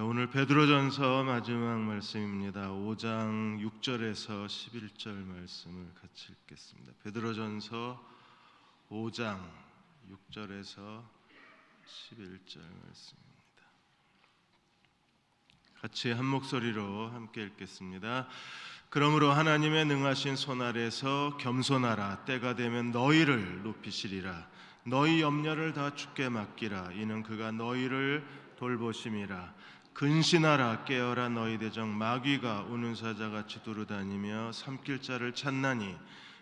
오늘 베드로전서 마지막 말씀입니다. 5장 6절에서 11절 말씀을 같이 읽겠습니다. 베드로전서 5장 6절에서 11절 말씀입니다. 같이 한 목소리로 함께 읽겠습니다. 그러므로 하나님의 능하신 손 아래서 겸손하라. 때가 되면 너희를 높이시리라. 너희 염려를 다 주께 맡기라. 이는 그가 너희를 돌보심이라. 근신하라. 깨어라. 너희 대적 마귀가 우는 사자같이 두루다니며 삼킬 자를 찾나니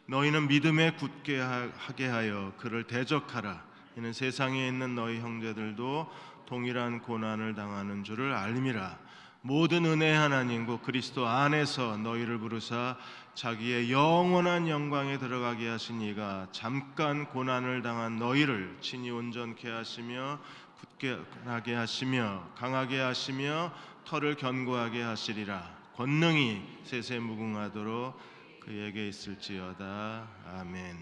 너희는 믿음에 굳게 하게 하여 그를 대적하라. 이는 세상에 있는 너희 형제들도 동일한 고난을 당하는 줄을 알미라. 모든 은혜 하나님 곧 그리스도 안에서 너희를 부르사 자기의 영원한 영광에 들어가게 하신 이가 잠깐 고난을 당한 너희를 친히 온전케 하시며 굳게 하게 하시며 강하게 하시며 털을 견고하게 하시리라. 권능이 세세무궁하도록 그에게 있을지어다. 아멘.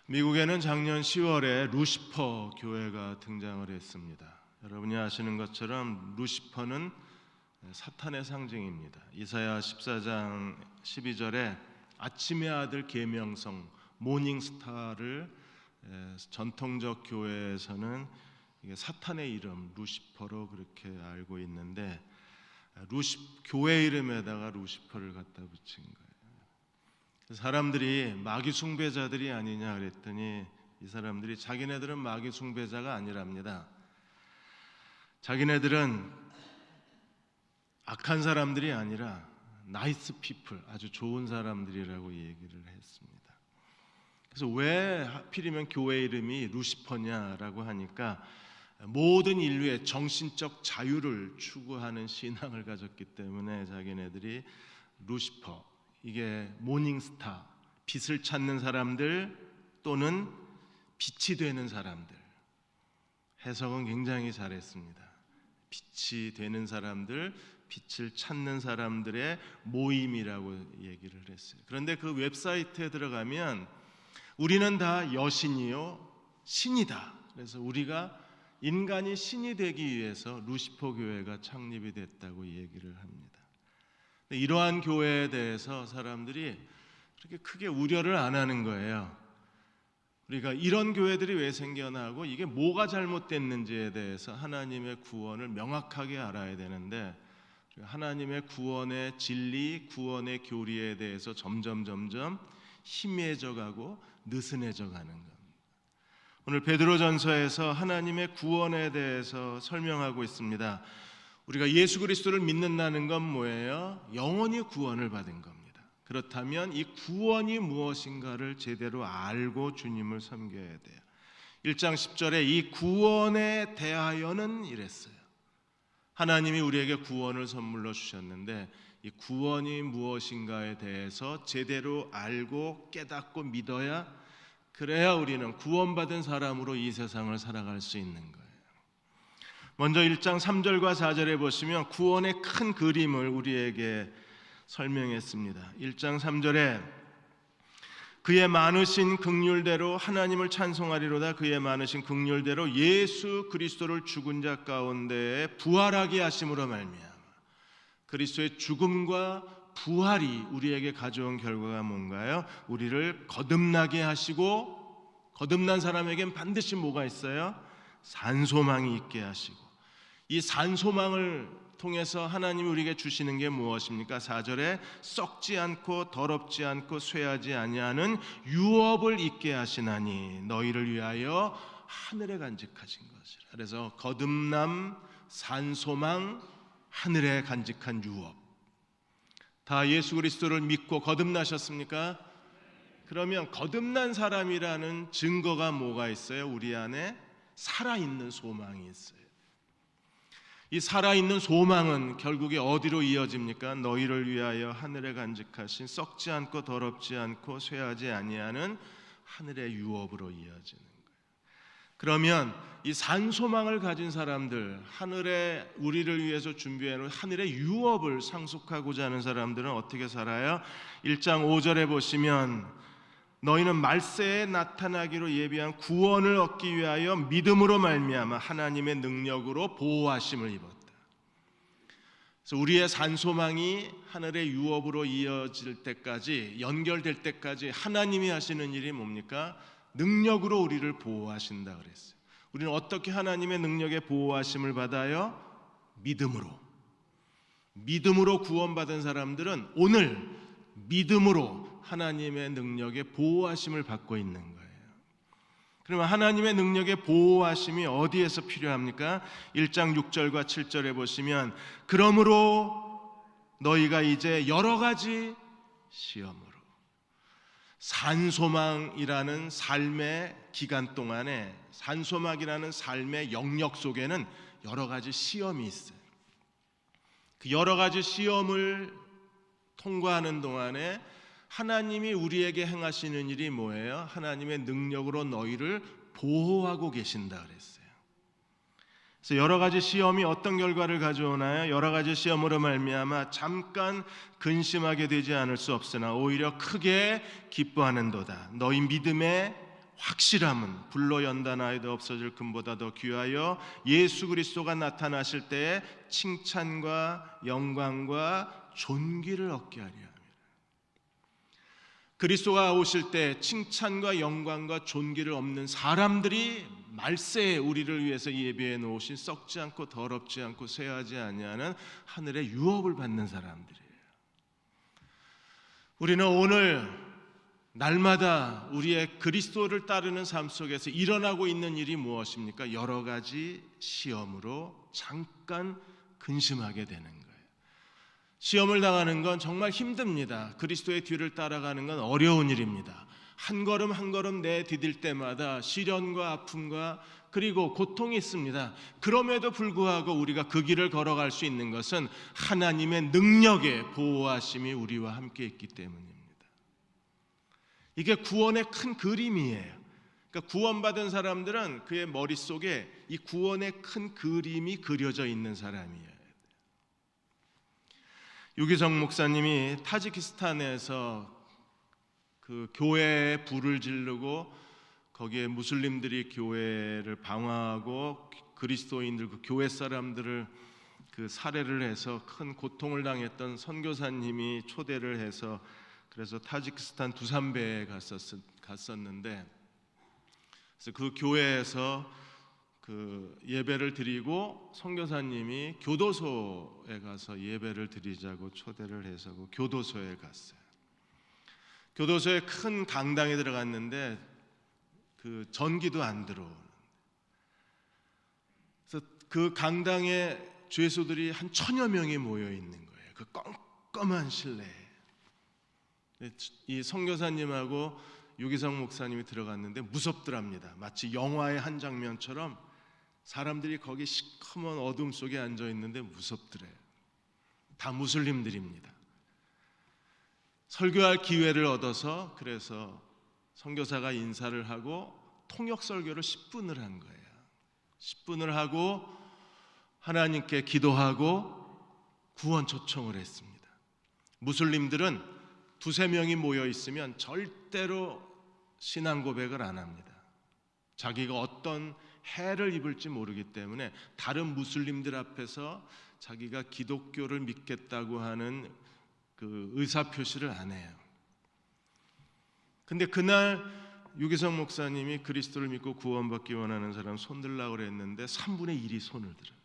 미국에는 작년 10월에 루시퍼 교회가 등장을 했습니다. 여러분이 아시는 것처럼 루시퍼는 사탄의 상징입니다. 이사야 14장 12절에 아침의 아들 계명성 모닝스타를 전통적 교회에서는 사탄의 이름 루시퍼로 그렇게 알고 있는데 교회 이름에다가 루시퍼를 갖다 붙인 거예요. 사람들이 마귀 숭배자들이 아니냐 그랬더니 이 사람들이 자기네들은 마귀 숭배자가 아니랍니다. 자기네들은 악한 사람들이 아니라 나이스 피플, 아주 좋은 사람들이라고 얘기를 했습니다. 그래서 왜 하필이면 교회 이름이 루시퍼냐라고 하니까 모든 인류의 정신적 자유를 추구하는 신앙을 가졌기 때문에 자기네들이 루시퍼, 이게 모닝스타, 빛을 찾는 사람들 또는 빛이 되는 사람들, 해석은 굉장히 잘했습니다. 빛이 되는 사람들, 빛을 찾는 사람들의 모임이라고 얘기를 했어요. 그런데 그 웹사이트에 들어가면 우리는 다 여신이요 신이다. 그래서 우리가 인간이 신이 되기 위해서 루시퍼 교회가 창립이 됐다고 얘기를 합니다. 이러한 교회에 대해서 사람들이 그렇게 크게 우려를 안 하는 거예요. 우리가 이런 교회들이 왜 생겨나고 이게 뭐가 잘못됐는지에 대해서 하나님의 구원을 명확하게 알아야 되는데 하나님의 구원의 진리, 구원의 교리에 대해서 점점 희미해져 가고 느슨해져 가는 겁니다. 오늘 베드로전서에서 하나님의 구원에 대해서 설명하고 있습니다. 우리가 예수 그리스도를 믿는다는 건 뭐예요? 영원히 구원을 받은 겁니다. 그렇다면 이 구원이 무엇인가를 제대로 알고 주님을 섬겨야 돼요. 1장 10절에 이 구원에 대하여는 이랬어요. 하나님이 우리에게 구원을 선물로 주셨는데 이 구원이 무엇인가에 대해서 제대로 알고 깨닫고 믿어야, 그래야 우리는 구원받은 사람으로 이 세상을 살아갈 수 있는 거예요. 먼저 1장 3절과 4절에 보시면 구원의 큰 그림을 우리에게 설명했습니다. 1장 3절에 그의 많으신 긍휼대로 하나님을 찬송하리로다. 그의 많으신 긍휼대로 예수 그리스도를 죽은 자 가운데 부활하게 하심으로 말미암아. 그리스도의 죽음과 부활이 우리에게 가져온 결과가 뭔가요? 우리를 거듭나게 하시고, 거듭난 사람에겐 반드시 뭐가 있어요? 산소망이 있게 하시고, 이 산소망을 통해서 하나님이 우리에게 주시는 게 무엇입니까? 4절에 썩지 않고 더럽지 않고 쇠하지 아니하는 유업을 있게 하시나니 너희를 위하여 하늘에 간직하신 것이라. 그래서 거듭남, 산소망, 하늘에 간직한 유업. 다 예수 그리스도를 믿고 거듭나셨습니까? 그러면 거듭난 사람이라는 증거가 뭐가 있어요? 우리 안에 살아있는 소망이 있어요. 이 살아있는 소망은 결국에 어디로 이어집니까? 너희를 위하여 하늘에 간직하신 썩지 않고 더럽지 않고 쇠하지 아니하는 하늘의 유업으로 이어지는 거예요. 그러면 이 산소망을 가진 사람들, 하늘에 우리를 위해서 준비해놓은 하늘의 유업을 상속하고자 하는 사람들은 어떻게 살아요? 1장 5절에 보시면 너희는 말세에 나타나기로 예비한 구원을 얻기 위하여 믿음으로 말미암아 하나님의 능력으로 보호하심을 입었다. 그래서 우리의 산소망이 하늘의 유업으로 이어질 때까지, 연결될 때까지 하나님이 하시는 일이 뭡니까? 능력으로 우리를 보호하신다 그랬어요. 우리는 어떻게 하나님의 능력의 보호하심을 받아요? 믿음으로 구원받은 사람들은 오늘 믿음으로 하나님의 능력의 보호하심을 받고 있는 거예요. 그러면 하나님의 능력의 보호하심이 어디에서 필요합니까? 1장 6절과 7절에 보시면, 그러므로 너희가 이제 여러 가지 시험으로, 산소망이라는 삶의 기간 동안에, 산소망이라는 삶의 영역 속에는 여러 가지 시험이 있어요. 그 여러 가지 시험을 통과하는 동안에 하나님이 우리에게 행하시는 일이 뭐예요? 하나님의 능력으로 너희를 보호하고 계신다 그랬어요. 그래서 여러 가지 시험이 어떤 결과를 가져오나요? 여러 가지 시험으로 말미암아 잠깐 근심하게 되지 않을 수 없으나 오히려 크게 기뻐하는도다. 너희 믿음의 확실함은 불로 연단하여도 없어질 금보다 더 귀하여 예수 그리스도가 나타나실 때에 칭찬과 영광과 존귀를 얻게 하려 합니다. 그리스도가 오실 때 칭찬과 영광과 존귀를 얻는 사람들이 말세에 우리를 위해서 예비해 놓으신 썩지 않고 더럽지 않고 쇠하지 아니하는 하늘의 유업을 받는 사람들이에요. 우리는 오늘 날마다 우리의 그리스도를 따르는 삶 속에서 일어나고 있는 일이 무엇입니까? 여러 가지 시험으로 잠깐 근심하게 되는 거예요. 시험을 당하는 건 정말 힘듭니다. 그리스도의 뒤를 따라가는 건 어려운 일입니다. 한 걸음 한 걸음 내디딜 때마다 시련과 아픔과 그리고 고통이 있습니다. 그럼에도 불구하고 우리가 그 길을 걸어갈 수 있는 것은 하나님의 능력의 보호하심이 우리와 함께 있기 때문입니다. 이게 구원의 큰 그림이에요. 그러니까 구원받은 사람들은 그의 머릿속에 이 구원의 큰 그림이 그려져 있는 사람이에요. 유기성 목사님이 타지키스탄에서 그 교회에 불을 지르고 거기에 무슬림들이 교회를 방화하고 그리스도인들, 그 교회 사람들을 그 살해를 해서 큰 고통을 당했던 선교사님이 초대를 해서, 그래서 타지키스탄 두산베에 갔었는데, 그래서 그 교회에서 그 예배를 드리고 선교사님이 교도소에 가서 예배를 드리자고 초대를 해서 그 교도소에 갔어요. 교도소에 큰 강당에 들어갔는데 그 전기도 안 들어오는. 그래서 그 강당에 죄수들이 한 1000여 명이 모여 있는 거예요. 그 껌껌한 실내에. 이 선교사님하고 유기성 목사님이 들어갔는데 무섭더랍니다. 마치 영화의 한 장면처럼 사람들이 거기 시커먼 어둠 속에 앉아 있는데 무섭더래요. 다 무슬림들입니다. 설교할 기회를 얻어서 그래서 선교사가 인사를 하고 통역 설교를 10분을 한 거예요. 10분을 하고 하나님께 기도하고 구원 초청을 했습니다. 무슬림들은 2-3명이 모여 있으면 절대로 신앙 고백을 안 합니다. 자기가 어떤 해를 입을지 모르기 때문에 다른 무슬림들 앞에서 자기가 기독교를 믿겠다고 하는 그 의사표시를 안 해요. 근데 그날 유기성 목사님이 그리스도를 믿고 구원받기 원하는 사람 손 들라고 그랬는데 3분의 1이 손을 들어요.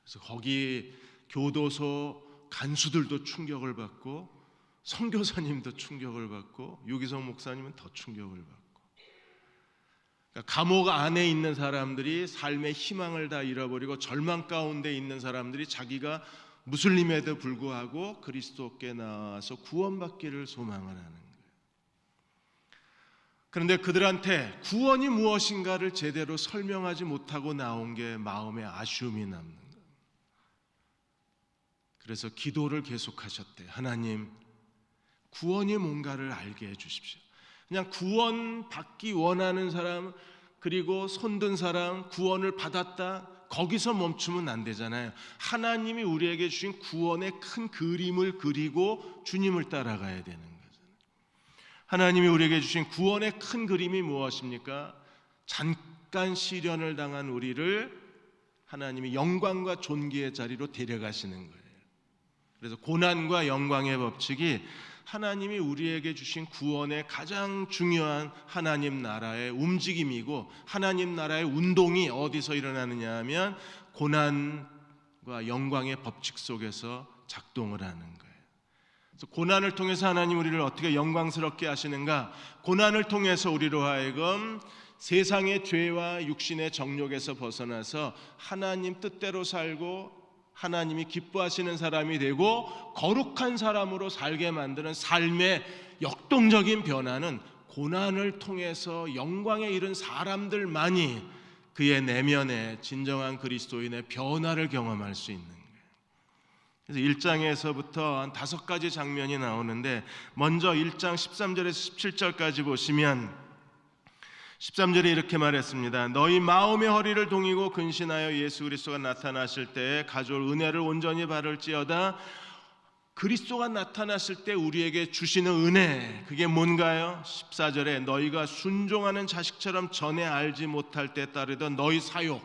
그래서 거기 교도소 간수들도 충격을 받고 선교사님도 충격을 받고 유기성 목사님은 더 충격을 받고, 그러니까 감옥 안에 있는 사람들이 삶의 희망을 다 잃어버리고 절망 가운데 있는 사람들이 자기가 무슬림에도 불구하고 그리스도께 나와서 구원받기를 소망을 하는 거예요. 그런데 그들한테 구원이 무엇인가를 제대로 설명하지 못하고 나온 게 마음에 아쉬움이 남는 거예요. 그래서 기도를 계속하셨대요. 하나님, 구원이 뭔가를 알게 해주십시오. 그냥 구원 받기 원하는 사람, 그리고 손든 사람, 구원을 받았다, 거기서 멈추면 안 되잖아요. 하나님이 우리에게 주신 구원의 큰 그림을 그리고 주님을 따라가야 되는 거잖아요. 하나님이 우리에게 주신 구원의 큰 그림이 무엇입니까? 잠깐 시련을 당한 우리를 하나님이 영광과 존귀의 자리로 데려가시는 거예요. 그래서 고난과 영광의 법칙이 하나님이 우리에게 주신 구원의 가장 중요한 하나님 나라의 움직임이고, 하나님 나라의 운동이 어디서 일어나느냐 하면 고난과 영광의 법칙 속에서 작동을 하는 거예요. 그래서 고난을 통해서 하나님 우리를 어떻게 영광스럽게 하시는가? 고난을 통해서 우리로 하여금 세상의 죄와 육신의 정욕에서 벗어나서 하나님 뜻대로 살고 하나님이 기뻐하시는 사람이 되고 거룩한 사람으로 살게 만드는 삶의 역동적인 변화는 고난을 통해서 영광에 이른 사람들만이 그의 내면에 진정한 그리스도인의 변화를 경험할 수 있는 거예요. 그래서 1장에서부터 한 5가지 장면이 나오는데, 먼저 1장 13절에서 17절까지 보시면 13절에 이렇게 말했습니다. 너희 마음의 허리를 동이고 근신하여 예수 그리스도가 나타나실 때에 가져올 은혜를 온전히 받을지어다. 그리스도가 나타났을 때 우리에게 주시는 은혜, 그게 뭔가요? 14절에 너희가 순종하는 자식처럼 전에 알지 못할 때 따르던 너희 사욕,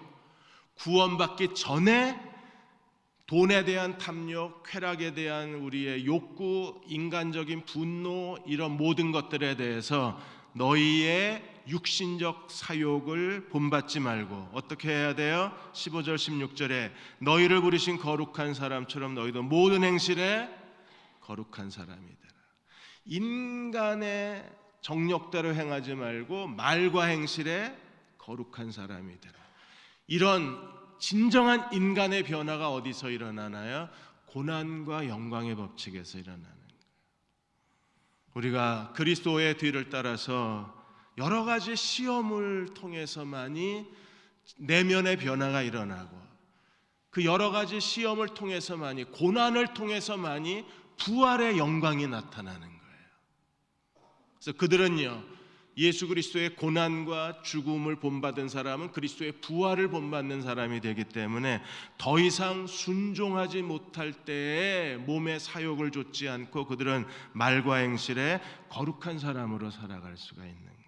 구원받기 전에 돈에 대한 탐욕, 쾌락에 대한 우리의 욕구, 인간적인 분노, 이런 모든 것들에 대해서 너희의 육신적 사욕을 본받지 말고 어떻게 해야 돼요? 15절 16절에 너희를 부르신 거룩한 사람처럼 너희도 모든 행실에 거룩한 사람이 되라. 인간의 정욕대로 행하지 말고 말과 행실에 거룩한 사람이 되라. 이런 진정한 인간의 변화가 어디서 일어나나요? 고난과 영광의 법칙에서 일어나는 거예요. 우리가 그리스도의 뒤를 따라서 여러 가지 시험을 통해서만이 내면의 변화가 일어나고, 그 여러 가지 시험을 통해서만이, 고난을 통해서만이 부활의 영광이 나타나는 거예요. 그래서 그들은요, 예수 그리스도의 고난과 죽음을 본받은 사람은 그리스도의 부활을 본받는 사람이 되기 때문에 더 이상 순종하지 못할 때에 몸의 사욕을 좇지 않고 그들은 말과 행실에 거룩한 사람으로 살아갈 수가 있는 거예요.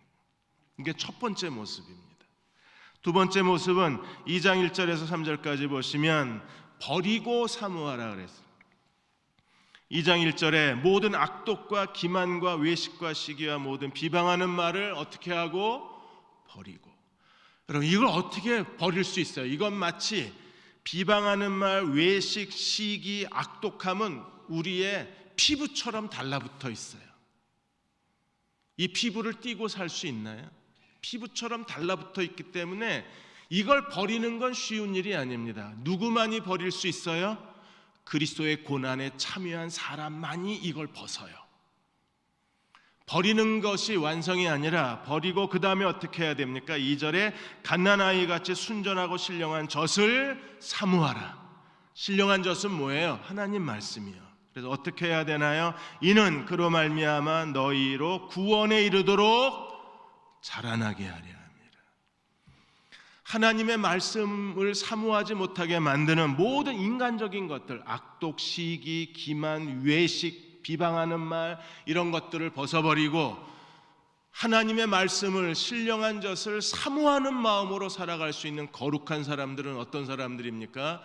이게 첫 번째 모습입니다. 두 번째 모습은 2장 1절에서 3절까지 보시면 버리고 사모하라 그랬어요. 2장 1절에 모든 악독과 기만과 외식과 시기와 모든 비방하는 말을 어떻게 하고? 버리고. 여러분, 이걸 어떻게 버릴 수 있어요? 이건 마치 비방하는 말, 외식, 시기, 악독함은 우리의 피부처럼 달라붙어 있어요. 이 피부를 띄고 살 수 있나요? 피부처럼 달라붙어 있기 때문에 이걸 버리는 건 쉬운 일이 아닙니다. 누구만이 버릴 수 있어요? 그리스도의 고난에 참여한 사람만이 이걸 벗어요. 버리는 것이 완성이 아니라 버리고 그 다음에 어떻게 해야 됩니까? 2절에 갓난아이 같이 순전하고 신령한 젖을 사모하라. 신령한 젖은 뭐예요? 하나님 말씀이요. 그래서 어떻게 해야 되나요? 이는 그로 말미암아 너희로 구원에 이르도록 자라나게 하려 합니다. 하나님의 말씀을 사모하지 못하게 만드는 모든 인간적인 것들, 악독, 시기, 기만, 외식, 비방하는 말, 이런 것들을 벗어버리고 하나님의 말씀을, 신령한 젖을 사모하는 마음으로 살아갈 수 있는 거룩한 사람들은 어떤 사람들입니까?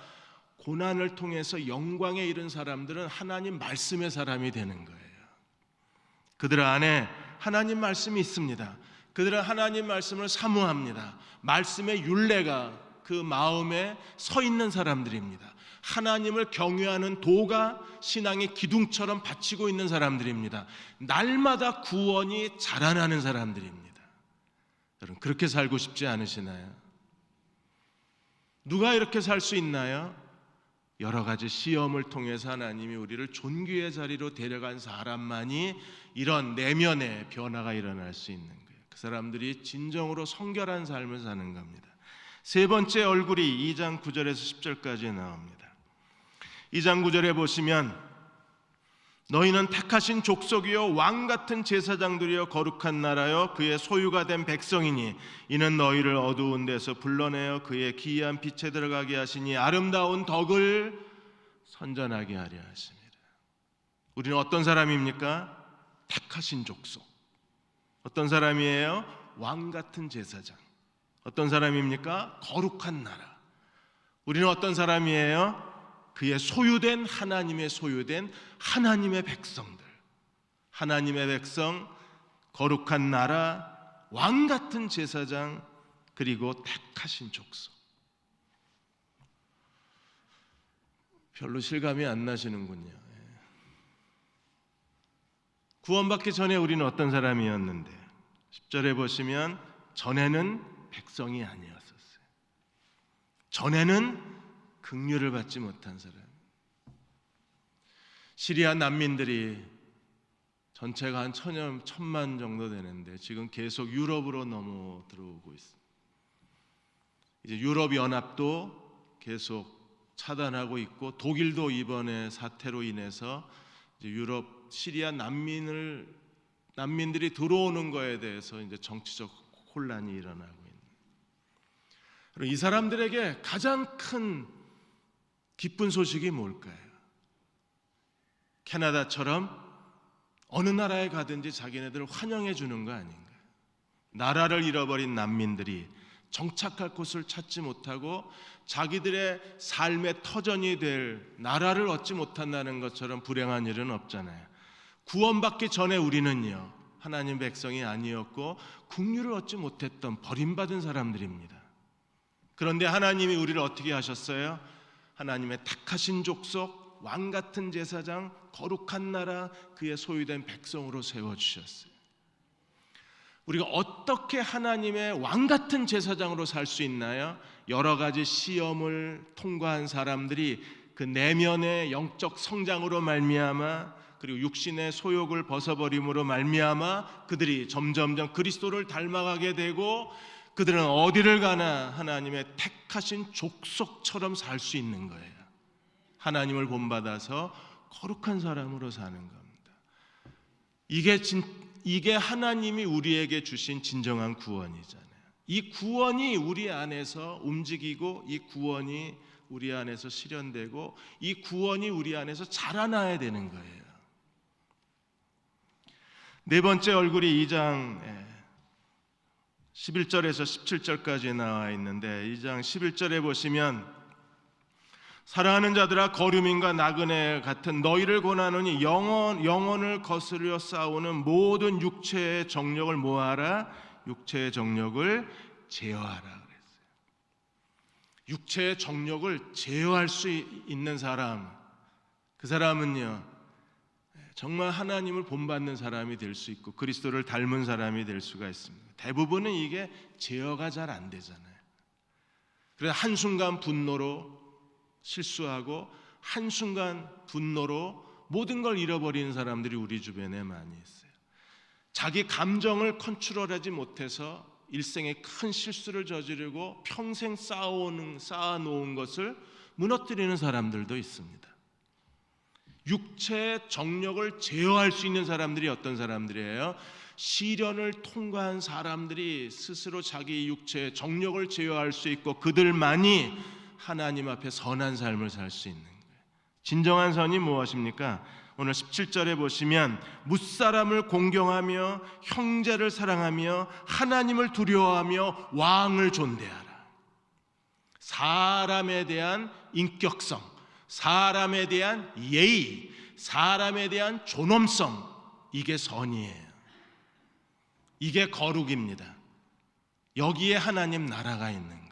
고난을 통해서 영광에 이른 사람들은 하나님 말씀의 사람이 되는 거예요. 그들 안에 하나님 말씀이 있습니다. 그들은 하나님 말씀을 사모합니다. 말씀의 율례가 그 마음에 서 있는 사람들입니다. 하나님을 경외하는 도가 신앙의 기둥처럼 받치고 있는 사람들입니다. 날마다 구원이 자라나는 사람들입니다. 여러분, 그렇게 살고 싶지 않으시나요? 누가 이렇게 살 수 있나요? 여러 가지 시험을 통해서 하나님이 우리를 존귀의 자리로 데려간 사람만이 이런 내면의 변화가 일어날 수 있는 거예요. 그 사람들이 진정으로 성결한 삶을 사는 겁니다. 세 번째 얼굴이 2장 9절에서 10절까지 나옵니다. 2장 9절에 보시면 너희는 택하신 족속이요 왕 같은 제사장들이요 거룩한 나라요 그의 소유가 된 백성이니 이는 너희를 어두운 데서 불러내어 그의 기이한 빛에 들어가게 하시니 아름다운 덕을 선전하게 하려 하십니다. 우리는 어떤 사람입니까? 택하신 족속. 어떤 사람이에요? 왕 같은 제사장. 어떤 사람입니까? 거룩한 나라. 우리는 어떤 사람이에요? 그의 소유된, 하나님의 소유된 하나님의 백성들, 하나님의 백성, 거룩한 나라, 왕 같은 제사장, 그리고 택하신 족속. 별로 실감이 안 나시는군요. 구원받기 전에 우리는 어떤 사람이었는데, 10절에 보시면 전에는 백성이 아니었었어요. 전에는 긍휼을 받지 못한 사람. 시리아 난민들이 전체가 한 1,000만 정도 되는데 지금 계속 유럽으로 넘어 들어오고 있습니다. 이제 유럽 연합도 계속 차단하고 있고, 독일도 이번에 사태로 인해서 이제 유럽 시리아 난민들이 들어오는 거에 대해서 이제 정치적 혼란이 일어나고 있는. 그럼 이 사람들에게 가장 큰 기쁜 소식이 뭘까요? 캐나다처럼 어느 나라에 가든지 자기네들을 환영해 주는 거 아닌가요? 나라를 잃어버린 난민들이 정착할 곳을 찾지 못하고 자기들의 삶의 터전이 될 나라를 얻지 못한다는 것처럼 불행한 일은 없잖아요. 구원받기 전에 우리는요, 하나님 백성이 아니었고 긍휼을 얻지 못했던 버림받은 사람들입니다. 그런데 하나님이 우리를 어떻게 하셨어요? 하나님의 택하신 족속, 왕 같은 제사장, 거룩한 나라, 그의 소유된 백성으로 세워주셨어요. 우리가 어떻게 하나님의 왕 같은 제사장으로 살 수 있나요? 여러 가지 시험을 통과한 사람들이 그 내면의 영적 성장으로 말미암아, 그리고 육신의 소욕을 벗어버림으로 말미암아 그들이 점점점 그리스도를 닮아가게 되고, 그들은 어디를 가나 하나님의 택하신 족속처럼 살 수 있는 거예요. 하나님을 본받아서 거룩한 사람으로 사는 겁니다. 이게 하나님이 우리에게 주신 진정한 구원이잖아요. 이 구원이 우리 안에서 움직이고, 이 구원이 우리 안에서 실현되고, 이 구원이 우리 안에서 자라나야 되는 거예요. 네 번째 얼굴이 2장 11절에서 17절까지 나와 있는데, 2장 11절에 보시면 사랑하는 자들아, 거류민과 나그네 같은 너희를 권하노니 영혼을 거스려 싸우는 모든 육체의 정욕을 모아라. 육체의 정욕을 제어하라 그랬어요. 육체의 정욕을 제어할 수 있는 사람, 그 사람은요 정말 하나님을 본받는 사람이 될 수 있고 그리스도를 닮은 사람이 될 수가 있습니다. 대부분은 이게 제어가 잘 안 되잖아요. 그래서 한순간 분노로 실수하고 한순간 분노로 모든 걸 잃어버리는 사람들이 우리 주변에 많이 있어요. 자기 감정을 컨트롤하지 못해서 일생에 큰 실수를 저지르고 평생 쌓아놓은 것을 무너뜨리는 사람들도 있습니다. 육체의 정욕을 제어할 수 있는 사람들이 어떤 사람들이에요? 시련을 통과한 사람들이 스스로 자기 육체의 정욕을 제어할 수 있고, 그들만이 하나님 앞에 선한 삶을 살 수 있는 거예요. 진정한 선이 무엇입니까? 오늘 17절에 보시면 무사람을 공경하며 형제를 사랑하며 하나님을 두려워하며 왕을 존대하라. 사람에 대한 인격성, 사람에 대한 예의, 사람에 대한 존엄성, 이게 선이에요. 이게 거룩입니다. 여기에 하나님 나라가 있는 거예요.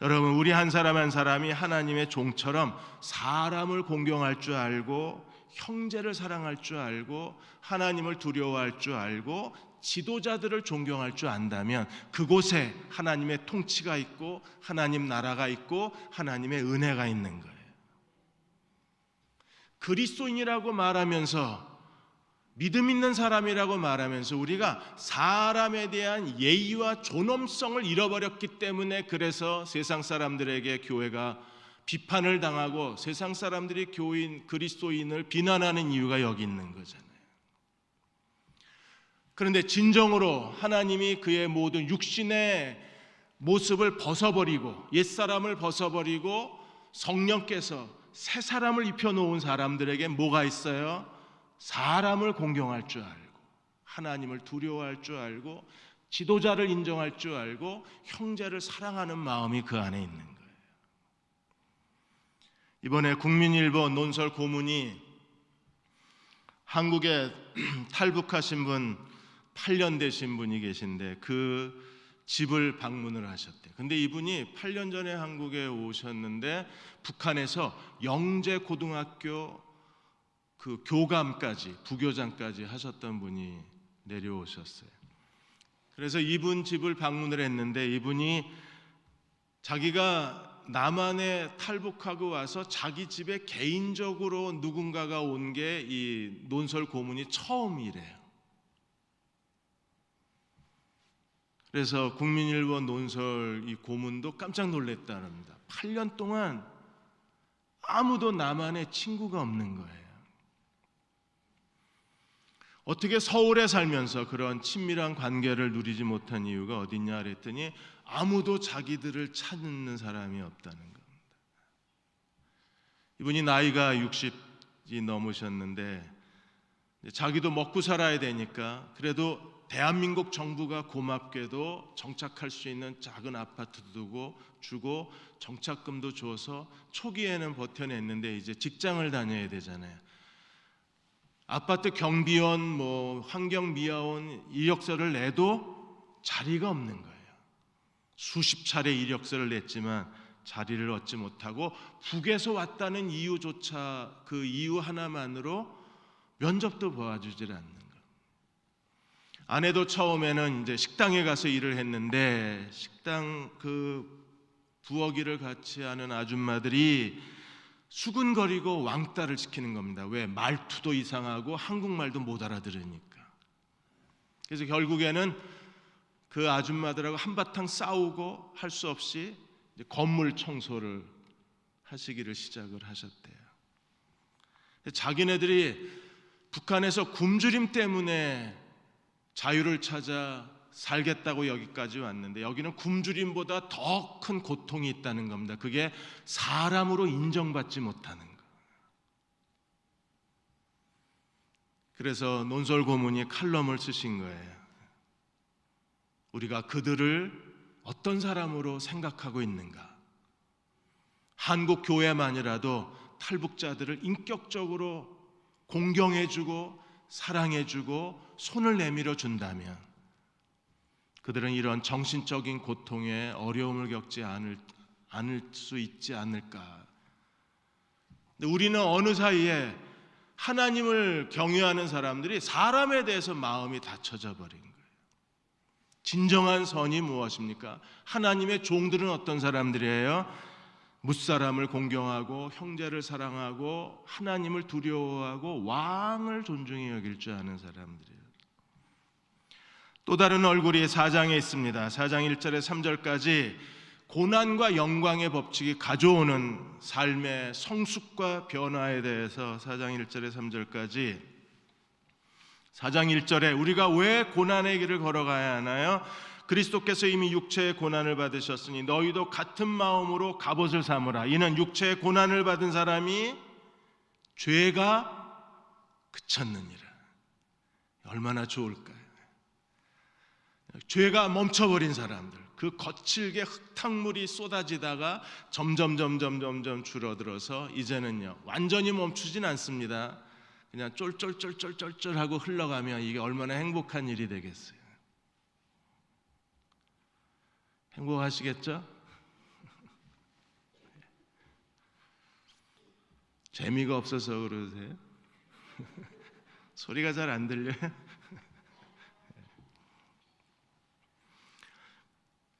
여러분, 우리 한 사람 한 사람이 하나님의 종처럼 사람을 공경할 줄 알고, 형제를 사랑할 줄 알고, 하나님을 두려워할 줄 알고, 지도자들을 존경할 줄 안다면 그곳에 하나님의 통치가 있고 하나님 나라가 있고 하나님의 은혜가 있는 거예요. 그리스도인이라고 말하면서, 믿음 있는 사람이라고 말하면서 우리가 사람에 대한 예의와 존엄성을 잃어버렸기 때문에, 그래서 세상 사람들에게 교회가 비판을 당하고 세상 사람들이 그리스도인을 비난하는 이유가 여기 있는 거잖아요. 그런데 진정으로 하나님이 그의 모든 육신의 모습을 벗어버리고 옛사람을 벗어버리고 성령께서 새 사람을 입혀놓은 사람들에게 뭐가 있어요? 사람을 공경할 줄 알고, 하나님을 두려워할 줄 알고, 지도자를 인정할 줄 알고, 형제를 사랑하는 마음이 그 안에 있는 거예요. 이번에 국민일보 논설 고문이 한국에 탈북하신 분 8년 되신 분이 계신데 그 집을 방문을 하셨대요. 근데 이분이 8년 전에 한국에 오셨는데 북한에서 영재고등학교 그 교감까지, 부교장까지 하셨던 분이 내려오셨어요. 그래서 이분 집을 방문을 했는데 이분이 자기가 남한에 탈북하고 와서 자기 집에 개인적으로 누군가가 온 게 이 논설 고문이 처음이래요. 그래서 국민일보 논설 이 고문도 깜짝 놀랐다랍니다. 8년 동안 아무도 남한에 친구가 없는 거예요. 어떻게 서울에 살면서 그런 친밀한 관계를 누리지 못한 이유가 어딨냐 그랬더니 아무도 자기들을 찾는 사람이 없다는 겁니다. 이분이 나이가 60이 넘으셨는데 자기도 먹고 살아야 되니까 그래도 대한민국 정부가 고맙게도 정착할 수 있는 작은 아파트도 주고 정착금도 줘서 초기에는 버텨냈는데 이제 직장을 다녀야 되잖아요. 아파트 경비원, 환경미화원 이력서를 내도 자리가 없는 거예요. 수십 차례 이력서를 냈지만 자리를 얻지 못하고 북에서 왔다는 이유조차 그 이유 하나만으로 면접도 봐주질 않는 거예요. 아내도 처음에는 이제 식당에 가서 일을 했는데 식당 그 부엌 일을 같이 하는 아줌마들이 수근거리고 왕따를 시키는 겁니다. 왜? 말투도 이상하고 한국말도 못 알아들으니까. 그래서 결국에는 그 아줌마들하고 한바탕 싸우고 할 수 없이 이제 건물 청소를 하시기를 시작을 하셨대요. 자기네들이 북한에서 굶주림 때문에 자유를 찾아 살겠다고 여기까지 왔는데 여기는 굶주림보다 더 큰 고통이 있다는 겁니다. 그게 사람으로 인정받지 못하는 거. 그래서 논설 고문이 칼럼을 쓰신 거예요. 우리가 그들을 어떤 사람으로 생각하고 있는가? 한국 교회만이라도 탈북자들을 인격적으로 공경해주고 사랑해주고 손을 내밀어 준다면 그들은 이런 정신적인 고통에 어려움을 겪지 않을 수 있지 않을까. 근데 우리는 어느 사이에 하나님을 경외하는 사람들이 사람에 대해서 마음이 닫혀져 버린 거예요. 진정한 선이 무엇입니까? 하나님의 종들은 어떤 사람들이에요? 무사람을 공경하고 형제를 사랑하고 하나님을 두려워하고 왕을 존중히 여길 줄 아는 사람들이에요. 또 다른 얼굴이 4장에 있습니다. 4장 1절에 3절까지 고난과 영광의 법칙이 가져오는 삶의 성숙과 변화에 대해서 4장 1절에 3절까지 4장 1절에 우리가 왜 고난의 길을 걸어가야 하나요? 그리스도께서 이미 육체의 고난을 받으셨으니 너희도 같은 마음으로 갑옷을 삼으라. 이는 육체의 고난을 받은 사람이 죄가 그쳤느니라. 얼마나 좋을까요? 죄가 멈춰버린 사람들, 그 거칠게 흙탕물이 쏟아지다가 점점 줄어들어서 이제는요 완전히 멈추진 않습니다. 그냥 쫄쫄쫄쫄쫄쫄하고 흘러가면 이게 얼마나 행복한 일이 되겠어요. 행복하시겠죠? 재미가 없어서 그러세요? 소리가 잘 안 들려요?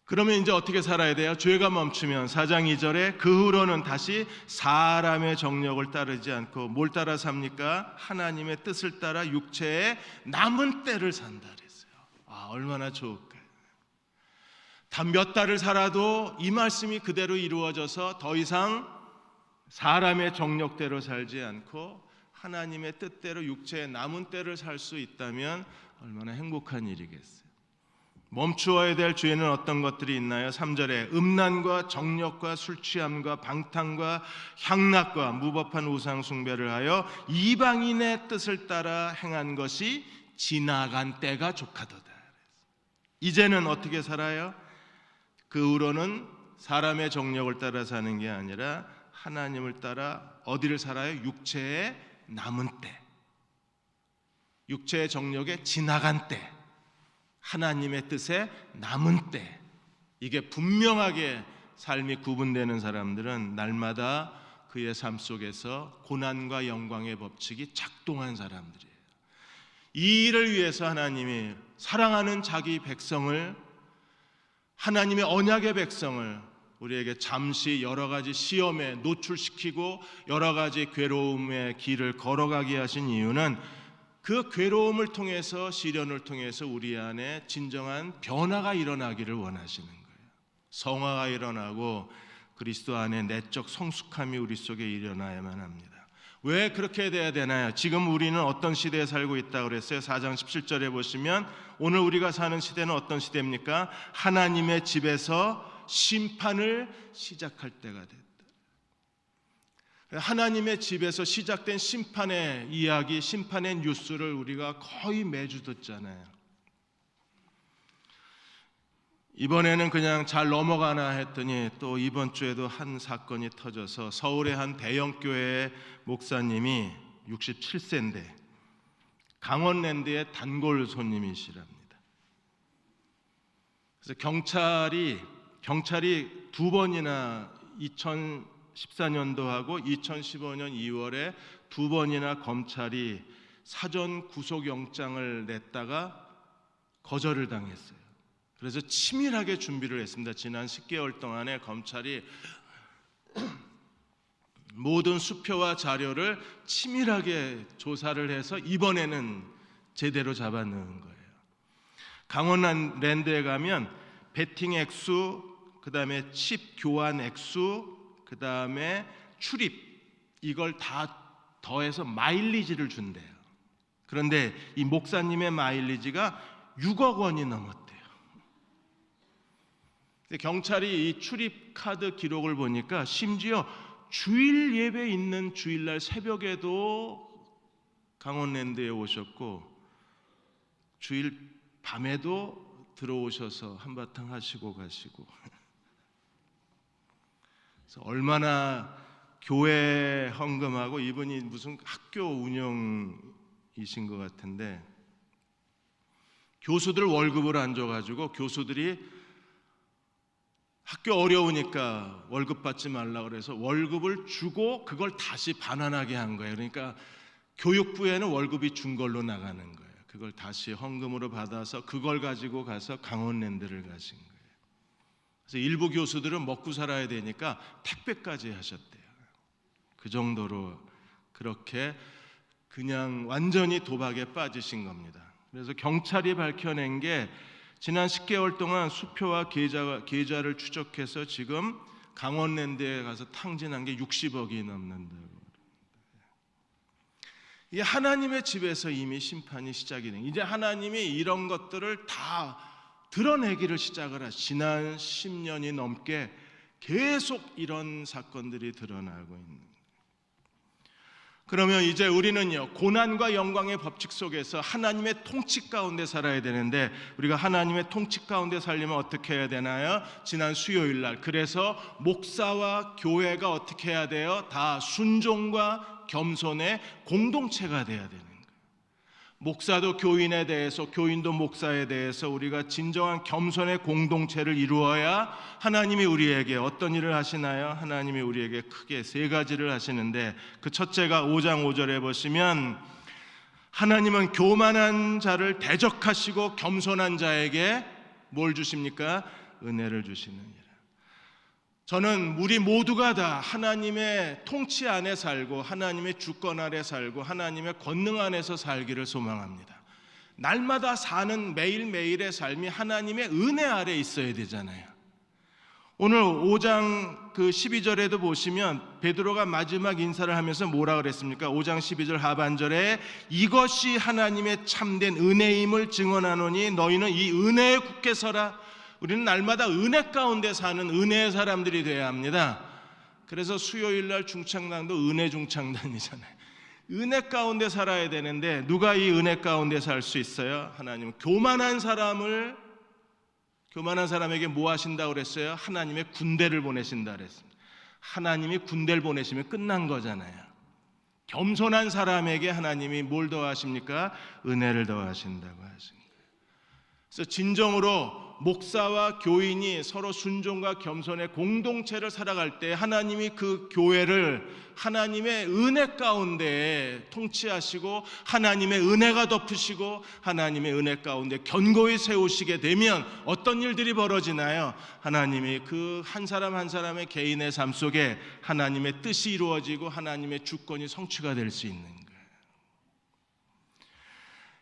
그러면 이제 어떻게 살아야 돼요? 죄가 멈추면 4장 2절에 그 후로는 다시 사람의 정력을 따르지 않고 뭘 따라 삽니까? 하나님의 뜻을 따라 육체의 남은 때를 산다 그랬어요. 얼마나 좋을까요? 단 몇 달을 살아도 이 말씀이 그대로 이루어져서 더 이상 사람의 정력대로 살지 않고 하나님의 뜻대로 육체의 남은 때를 살 수 있다면 얼마나 행복한 일이겠어요. 멈추어야 될 죄는 어떤 것들이 있나요? 3절에 음란과 정력과 술취함과 방탕과 향락과 무법한 우상 숭배를 하여 이방인의 뜻을 따라 행한 것이 지나간 때가 족하도다. 이제는 어떻게 살아요? 그 후로는 사람의 정력을 따라 사는 게 아니라 하나님을 따라 어디를 살아요? 육체의 남은 때, 육체의 정욕에 지나간 때, 하나님의 뜻에 남은 때, 이게 분명하게 삶이 구분되는 사람들은 날마다 그의 삶 속에서 고난과 영광의 법칙이 작동한 사람들이에요. 이 일을 위해서 하나님이 사랑하는 자기 백성을, 하나님의 언약의 백성을 우리에게 잠시 여러 가지 시험에 노출시키고 여러 가지 괴로움의 길을 걸어가게 하신 이유는 그 괴로움을 통해서, 시련을 통해서 우리 안에 진정한 변화가 일어나기를 원하시는 거예요. 성화가 일어나고 그리스도 안에 내적 성숙함이 우리 속에 일어나야만 합니다. 왜 그렇게 돼야 되나요? 지금 우리는 어떤 시대에 살고 있다고 그랬어요? 4장 17절에 보시면 오늘 우리가 사는 시대는 어떤 시대입니까? 하나님의 집에서 심판을 시작할 때가 됐다. 하나님의 집에서 시작된 심판의 이야기, 심판의 뉴스를 우리가 거의 매주 듣잖아요. 이번에는 그냥 잘 넘어가나 했더니 또 이번 주에도 한 사건이 터져서 서울의 한 대형교회 목사님이 67세인데 강원랜드의 단골 손님이시랍니다. 그래서 경찰이 두 번이나 2014년도하고 2015년 2월에 두 번이나 검찰이 사전 구속영장을 냈다가 거절을 당했어요. 그래서 치밀하게 준비를 했습니다. 지난 10개월 동안에 검찰이 모든 수표와 자료를 치밀하게 조사를 해서 이번에는 제대로 잡아넣은 거예요. 강원랜드에 가면 베팅 액수, 그 다음에 칩 교환 액수, 그 다음에 출입, 이걸 다 더해서 마일리지를 준대요. 그런데 이 목사님의 마일리지가 6억 원이 넘었대요. 경찰이 이 출입 카드 기록을 보니까 심지어 주일 예배 있는 주일날 새벽에도 강원랜드에 오셨고 주일 밤에도 들어오셔서 한바탕 하시고 가시고, 그래서 얼마나 교회 헌금하고, 이분이 무슨 학교 운영이신 것 같은데 교수들 월급을 안 줘가지고 교수들이 학교 어려우니까 월급 받지 말라 그래서 월급을 주고 그걸 다시 반환하게 한 거예요. 그러니까 교육부에는 월급이 준 걸로 나가는 거예요. 그걸 다시 헌금으로 받아서 그걸 가지고 가서 강원랜드를 가신 거예요. 그래서 일부 교수들은 먹고 살아야 되니까 택배까지 하셨대요. 그 정도로 그렇게 그냥 완전히 도박에 빠지신 겁니다. 그래서 경찰이 밝혀낸 게 지난 10개월 동안 수표와 계좌를 추적해서 지금 강원랜드에 가서 탕진한 게 60억이 넘는다고. 이 하나님의 집에서 이미 심판이 시작이 된, 이제 하나님이 이런 것들을 다 드러내기를 시작을 하시. 지난 10년이 넘게 계속 이런 사건들이 드러나고 있는. 그러면 이제 우리는요, 고난과 영광의 법칙 속에서 하나님의 통치 가운데 살아야 되는데, 우리가 하나님의 통치 가운데 살려면 어떻게 해야 되나요? 지난 수요일 날, 그래서 목사와 교회가 어떻게 해야 돼요? 다 순종과 겸손의 공동체가 돼야 되는 거예요. 목사도 교인에 대해서, 교인도 목사에 대해서 우리가 진정한 겸손의 공동체를 이루어야 하나님이 우리에게 어떤 일을 하시나요? 하나님이 우리에게 크게 세 가지를 하시는데, 그 첫째가 5장 5절에 보시면 하나님은 교만한 자를 대적하시고 겸손한 자에게 뭘 주십니까? 은혜를 주시느니라. 저는 우리 모두가 다 하나님의 통치 안에 살고 하나님의 주권 아래 살고 하나님의 권능 안에서 살기를 소망합니다. 날마다 사는 매일매일의 삶이 하나님의 은혜 아래 있어야 되잖아요. 오늘 5장 12절에도 보시면 베드로가 마지막 인사를 하면서 뭐라 그랬습니까? 5장 12절 하반절에 이것이 하나님의 참된 은혜임을 증언하노니 너희는 이 은혜에 굳게 서라. 우리는 날마다 은혜 가운데 사는 은혜의 사람들이 되어야 합니다. 그래서 수요일 날 중창단도 은혜 중창단이잖아요. 은혜 가운데 살아야 되는데 누가 이 은혜 가운데 살 수 있어요? 하나님은 교만한 사람에게 뭐 하신다고 그랬어요? 하나님의 군대를 보내신다 그랬습니다. 하나님이 군대를 보내시면 끝난 거잖아요. 겸손한 사람에게 하나님이 뭘 더하십니까? 은혜를 더하신다고 하신 거예요. 그래서 진정으로 목사와 교인이 서로 순종과 겸손의 공동체를 살아갈 때 하나님이 그 교회를 하나님의 은혜 가운데 통치하시고 하나님의 은혜가 덮으시고 하나님의 은혜 가운데 견고히 세우시게 되면 어떤 일들이 벌어지나요? 하나님이 그 한 사람 한 사람의 개인의 삶 속에 하나님의 뜻이 이루어지고 하나님의 주권이 성취가 될 수 있는 거예요.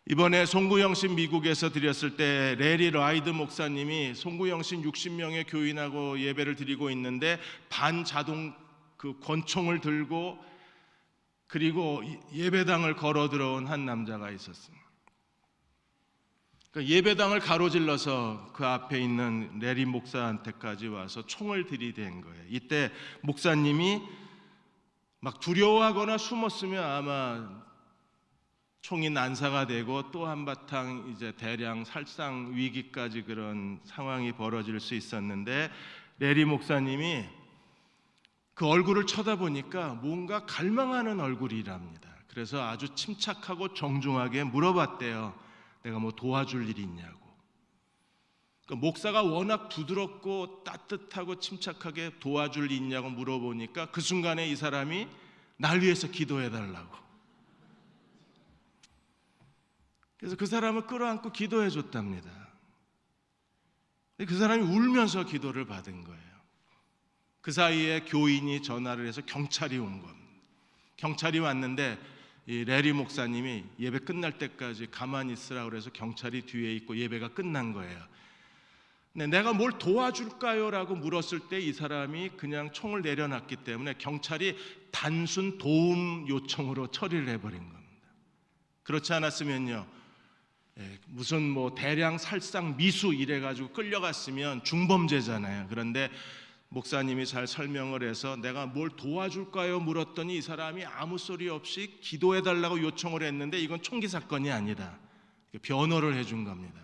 이번에 송구영신 미국에서 드렸을 때 레리 라이드 목사님이 송구영신 60명의 교인하고 예배를 드리고 있는데 반자동 그 권총을 들고 그리고 예배당을 걸어 들어온 한 남자가 있었습니다. 그러니까 예배당을 가로질러서 그 앞에 있는 레리 목사한테까지 와서 총을 들이댄 거예요. 이때 목사님이 막 두려워하거나 숨었으면 아마 총이 난사가 되고 또 한바탕 이제 대량 살상 위기까지 그런 상황이 벌어질 수 있었는데 레리 목사님이 그 얼굴을 쳐다보니까 뭔가 갈망하는 얼굴이랍니다. 그래서 아주 침착하고 정중하게 물어봤대요. 내가 뭐 도와줄 일이 있냐고. 그러니까 목사가 워낙 부드럽고 따뜻하고 침착하게 도와줄 일이 있냐고 물어보니까 그 순간에 이 사람이 날 위해서 기도해달라고. 그래서 그 사람을 끌어안고 기도해 줬답니다. 그 사람이 울면서 기도를 받은 거예요. 그 사이에 교인이 전화를 해서 경찰이 온 겁니다. 경찰이 왔는데 이 레리 목사님이 예배 끝날 때까지 가만히 있으라고 그래서 경찰이 뒤에 있고 예배가 끝난 거예요. 근데 내가 뭘 도와줄까요? 라고 물었을 때 이 사람이 그냥 총을 내려놨기 때문에 경찰이 단순 도움 요청으로 처리를 해버린 겁니다. 그렇지 않았으면요, 무슨 뭐 대량 살상 미수 이래가지고 끌려갔으면 중범죄잖아요. 그런데 목사님이 잘 설명을 해서 내가 뭘 도와줄까요? 물었더니 이 사람이 아무 소리 없이 기도해달라고 요청을 했는데 이건 총기 사건이 아니다. 변호를 해준 겁니다.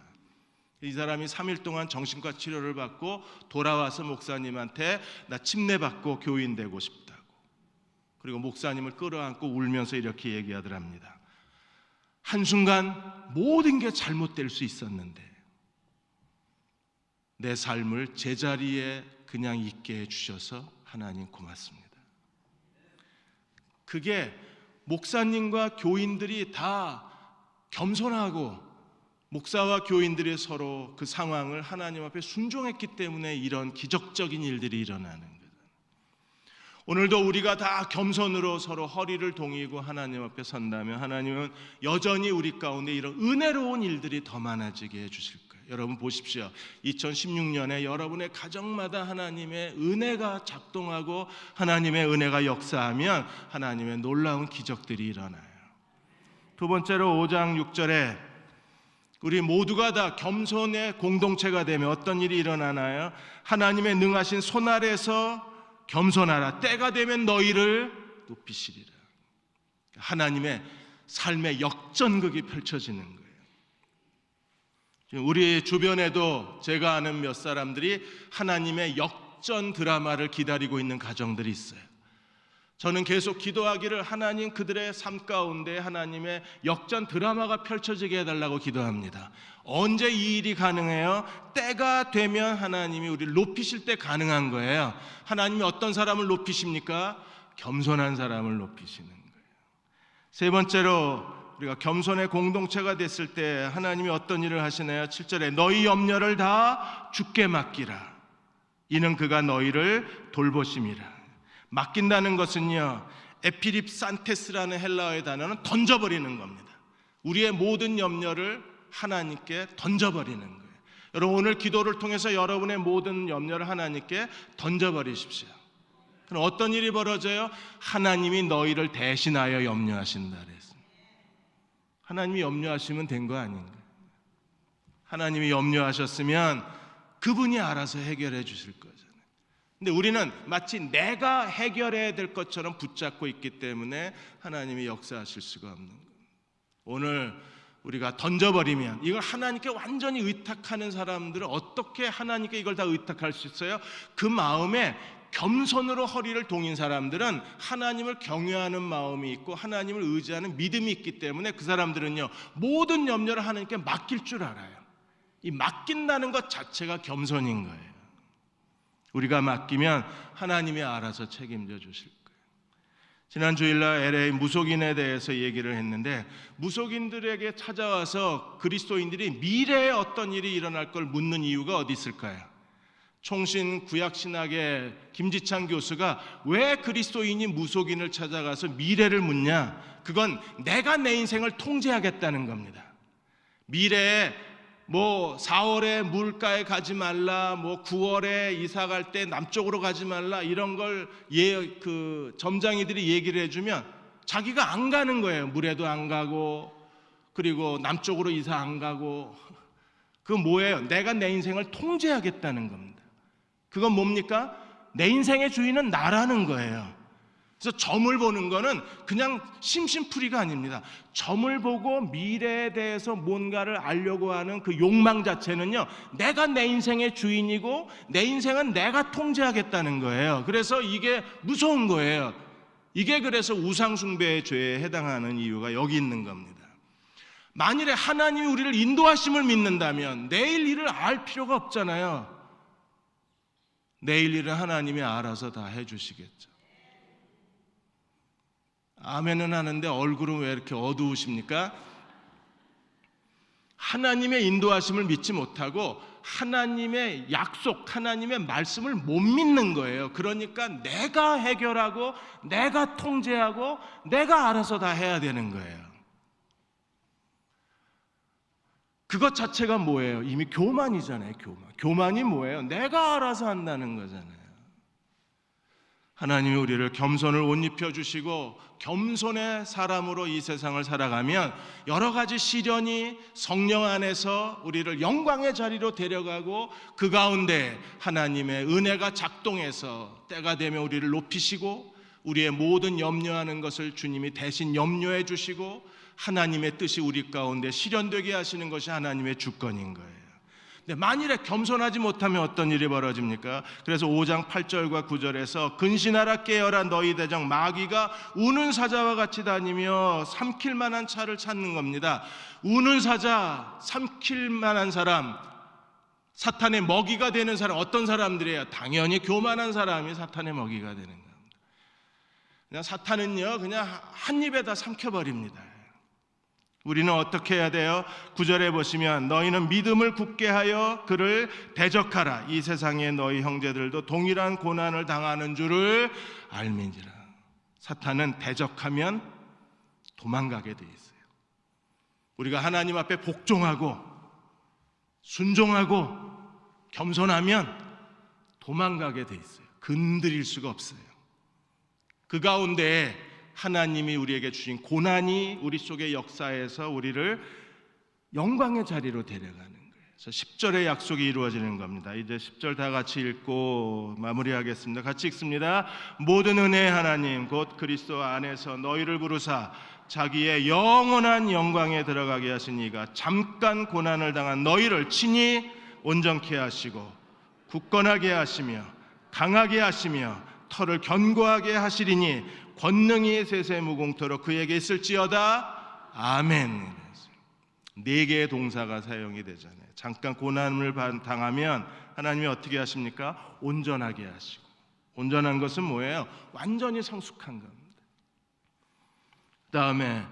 이 사람이 3일 동안 정신과 치료를 받고 돌아와서 목사님한테 나 침례받고 교인 되고 싶다고. 그리고 목사님을 끌어안고 울면서 이렇게 얘기하더랍니다. 한순간 모든 게 잘못될 수 있었는데 내 삶을 제자리에 그냥 있게 해주셔서 하나님 고맙습니다. 그게 목사님과 교인들이 다 겸손하고 목사와 교인들이 서로 그 상황을 하나님 앞에 순종했기 때문에 이런 기적적인 일들이 일어나는 거예요. 오늘도 우리가 다 겸손으로 서로 허리를 동이고 하나님 앞에 선다면 하나님은 여전히 우리 가운데 이런 은혜로운 일들이 더 많아지게 해주실 거예요. 여러분 보십시오. 2016년에 여러분의 가정마다 하나님의 은혜가 작동하고 하나님의 은혜가 역사하면 하나님의 놀라운 기적들이 일어나요. 두 번째로 5장 6절에 우리 모두가 다 겸손의 공동체가 되면 어떤 일이 일어나나요? 하나님의 능하신 손 아래서 겸손하라. 때가 되면 너희를 높이시리라. 하나님의 삶의 역전극이 펼쳐지는 거예요. 우리 주변에도 제가 아는 몇 사람들이 하나님의 역전 드라마를 기다리고 있는 가정들이 있어요. 저는 계속 기도하기를 하나님 그들의 삶 가운데 하나님의 역전 드라마가 펼쳐지게 해달라고 기도합니다. 언제 이 일이 가능해요? 때가 되면 하나님이 우리를 높이실 때 가능한 거예요. 하나님이 어떤 사람을 높이십니까? 겸손한 사람을 높이시는 거예요. 세 번째로 우리가 겸손의 공동체가 됐을 때 하나님이 어떤 일을 하시나요? 7절에 너희 염려를 다 주께 맡기라. 이는 그가 너희를 돌보심이라. 맡긴다는 것은요, 에피립산테스라는 헬라어의 단어는 던져버리는 겁니다. 우리의 모든 염려를 하나님께 던져버리는 거예요. 여러분 오늘 기도를 통해서 여러분의 모든 염려를 하나님께 던져버리십시오. 그럼 어떤 일이 벌어져요? 하나님이 너희를 대신하여 염려하신다 그랬습니다. 하나님이 염려하시면 된 거 아닌가요? 하나님이 염려하셨으면 그분이 알아서 해결해 주실 거잖아요. 근데 우리는 마치 내가 해결해야 될 것처럼 붙잡고 있기 때문에 하나님이 역사하실 수가 없는 거예요. 오늘 우리가 던져버리면 이걸 하나님께 완전히 의탁하는 사람들은 어떻게 하나님께 이걸 다 의탁할 수 있어요? 그 마음에 겸손으로 허리를 동인 사람들은 하나님을 경외하는 마음이 있고 하나님을 의지하는 믿음이 있기 때문에 그 사람들은요, 모든 염려를 하나님께 맡길 줄 알아요. 이 맡긴다는 것 자체가 겸손인 거예요. 우리가 맡기면 하나님이 알아서 책임져 주실 거예요. 지난 주일날 LA 무속인에 대해서 얘기를 했는데, 무속인들에게 찾아와서 그리스도인들이 미래에 어떤 일이 일어날 걸 묻는 이유가 어디 있을까요? 총신 구약신학의 김지찬 교수가 왜 그리스도인이 무속인을 찾아가서 미래를 묻냐? 그건 내가 내 인생을 통제하겠다는 겁니다. 미래에 4월에 물가에 가지 말라, 9월에 이사 갈 때 남쪽으로 가지 말라, 이런 걸 점장이들이 얘기를 해주면 자기가 안 가는 거예요. 물에도 안 가고, 그리고 남쪽으로 이사 안 가고. 그건 뭐예요? 내가 내 인생을 통제하겠다는 겁니다. 그건 뭡니까? 내 인생의 주인은 나라는 거예요. 그래서 점을 보는 거는 그냥 심심풀이가 아닙니다. 점을 보고 미래에 대해서 뭔가를 알려고 하는 그 욕망 자체는요, 내가 내 인생의 주인이고 내 인생은 내가 통제하겠다는 거예요. 그래서 이게 무서운 거예요. 이게 그래서 우상숭배의 죄에 해당하는 이유가 여기 있는 겁니다. 만일에 하나님이 우리를 인도하심을 믿는다면 내일 일을 알 필요가 없잖아요. 내일 일은 하나님이 알아서 다 해주시겠죠. 아멘은 하는데 얼굴은 왜 이렇게 어두우십니까? 하나님의 인도하심을 믿지 못하고 하나님의 약속, 하나님의 말씀을 못 믿는 거예요. 그러니까 내가 해결하고 내가 통제하고 내가 알아서 다 해야 되는 거예요. 그것 자체가 뭐예요? 이미 교만이잖아요. 교만이 뭐예요? 내가 알아서 한다는 거잖아요. 하나님이 우리를 겸손을 옷 입혀주시고 겸손의 사람으로 이 세상을 살아가면 여러 가지 시련이 성령 안에서 우리를 영광의 자리로 데려가고 그 가운데 하나님의 은혜가 작동해서 때가 되면 우리를 높이시고 우리의 모든 염려하는 것을 주님이 대신 염려해 주시고 하나님의 뜻이 우리 가운데 실현되게 하시는 것이 하나님의 주권인 거예요. 근데 만일에 겸손하지 못하면 어떤 일이 벌어집니까? 그래서 5장 8절과 9절에서 근신하라 깨어라 너희 대적 마귀가 우는 사자와 같이 다니며 삼킬 만한 차를 찾는 겁니다. 우는 사자, 삼킬 만한 사람, 사탄의 먹이가 되는 사람, 어떤 사람들이에요? 당연히 교만한 사람이 사탄의 먹이가 되는 겁니다. 그냥 사탄은요, 그냥 한 입에 다 삼켜버립니다. 우리는 어떻게 해야 돼요? 9절에 보시면 너희는 믿음을 굳게 하여 그를 대적하라. 이 세상에 너희 형제들도 동일한 고난을 당하는 줄을 알민지라. 사탄은 대적하면 도망가게 돼 있어요. 우리가 하나님 앞에 복종하고 순종하고 겸손하면 도망가게 돼 있어요. 건드릴 수가 없어요. 그 가운데 하나님이 우리에게 주신 고난이 우리 속의 역사에서 우리를 영광의 자리로 데려가는 거예요. 그래서 10절의 약속이 이루어지는 겁니다. 이제 10절 다 같이 읽고 마무리하겠습니다. 같이 읽습니다. 모든 은혜의 하나님 곧 그리스도 안에서 너희를 부르사 자기의 영원한 영광에 들어가게 하신 이가 잠깐 고난을 당한 너희를 친히 온전케 하시고 굳건하게 하시며 강하게 하시며 털을 견고하게 하시리니 권능이 세세무궁토록 그에게 있을지어다. 아멘. 4개의 동사가 사용이 되잖아요. 잠깐 고난을 당하면 하나님이 어떻게 하십니까? 온전하게 하시고. 온전한 것은 뭐예요? 완전히 성숙한 겁니다. 그 다음에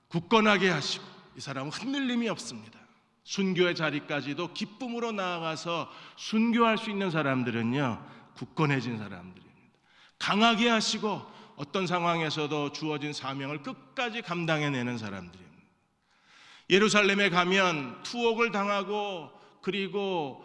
굳건하게 하시고, 이 사람은 흔들림이 없습니다. 순교의 자리까지도 기쁨으로 나아가서 순교할 수 있는 사람들은요, 굳건해진 사람들입니다. 강하게 하시고 어떤 상황에서도 주어진 사명을 끝까지 감당해내는 사람들입니다. 예루살렘에 가면 투옥을 당하고 그리고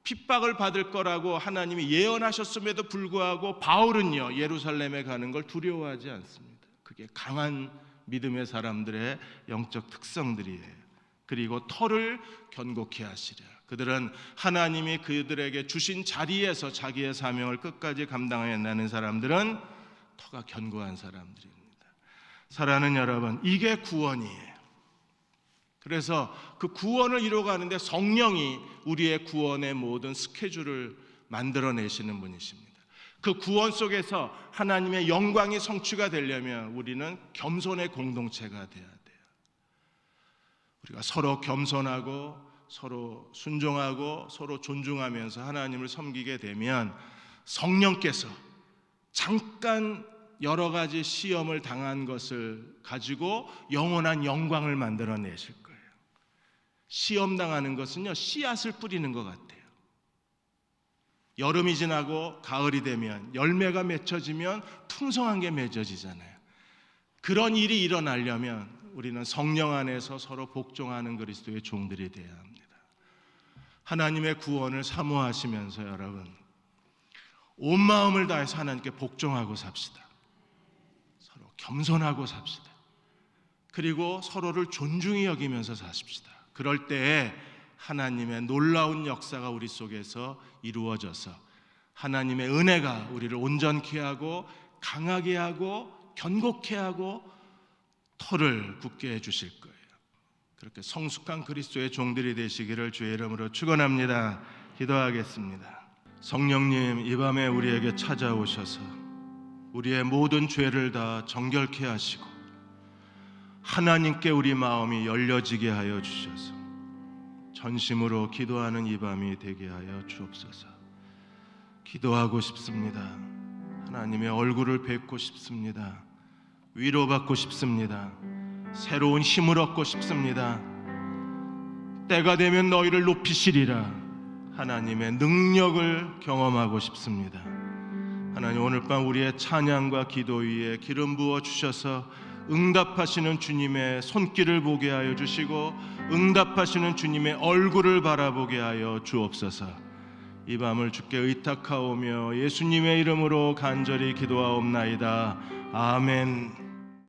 핍박을 받을 거라고 하나님이 예언하셨음에도 불구하고 바울은요, 예루살렘에 가는 걸 두려워하지 않습니다. 그게 강한 믿음의 사람들의 영적 특성들이에요. 그리고 털을 견고케 하시랴. 그들은 하나님이 그들에게 주신 자리에서 자기의 사명을 끝까지 감당해내는 사람들은 터가 견고한 사람들입니다. 사랑하는 여러분, 이게 구원이에요. 그래서 그 구원을 이루어가는데 성령이 우리의 구원의 모든 스케줄을 만들어내시는 분이십니다. 그 구원 속에서 하나님의 영광이 성취가 되려면 우리는 겸손의 공동체가 돼야 돼요. 우리가 서로 겸손하고 서로 순종하고 서로 존중하면서 하나님을 섬기게 되면 성령께서 잠깐 여러 가지 시험을 당한 것을 가지고 영원한 영광을 만들어내실 거예요. 시험 당하는 것은요, 씨앗을 뿌리는 것 같아요. 여름이 지나고 가을이 되면 열매가 맺혀지면 풍성한 게 맺어지잖아요. 그런 일이 일어나려면 우리는 성령 안에서 서로 복종하는 그리스도의 종들이 되어야 합니다. 하나님의 구원을 사모하시면서 여러분, 온 마음을 다해서 하나님께 복종하고 삽시다. 서로 겸손하고 삽시다. 그리고 서로를 존중히 여기면서 사십시다. 그럴 때에 하나님의 놀라운 역사가 우리 속에서 이루어져서 하나님의 은혜가 우리를 온전케 하고 강하게 하고 견고케 하고 터를 굳게 해주실 거예요. 그렇게 성숙한 그리스도의 종들이 되시기를 주의 이름으로 축원합니다. 기도하겠습니다. 성령님, 이 밤에 우리에게 찾아오셔서 우리의 모든 죄를 다 정결케 하시고 하나님께 우리 마음이 열려지게 하여 주셔서 전심으로 기도하는 이 밤이 되게 하여 주옵소서. 기도하고 싶습니다. 하나님의 얼굴을 뵙고 싶습니다. 위로받고 싶습니다. 새로운 힘을 얻고 싶습니다. 때가 되면 너희를 높이시리라. 하나님의 능력을 경험하고 싶습니다. 하나님, 오늘 밤 우리의 찬양과 기도 위에 기름 부어 주셔서 응답하시는 주님의 손길을 보게 하여 주시고 응답하시는 주님의 얼굴을 바라보게 하여 주옵소서. 이 밤을 주께 의탁하오며 예수님의 이름으로 간절히 기도하옵나이다. 아멘.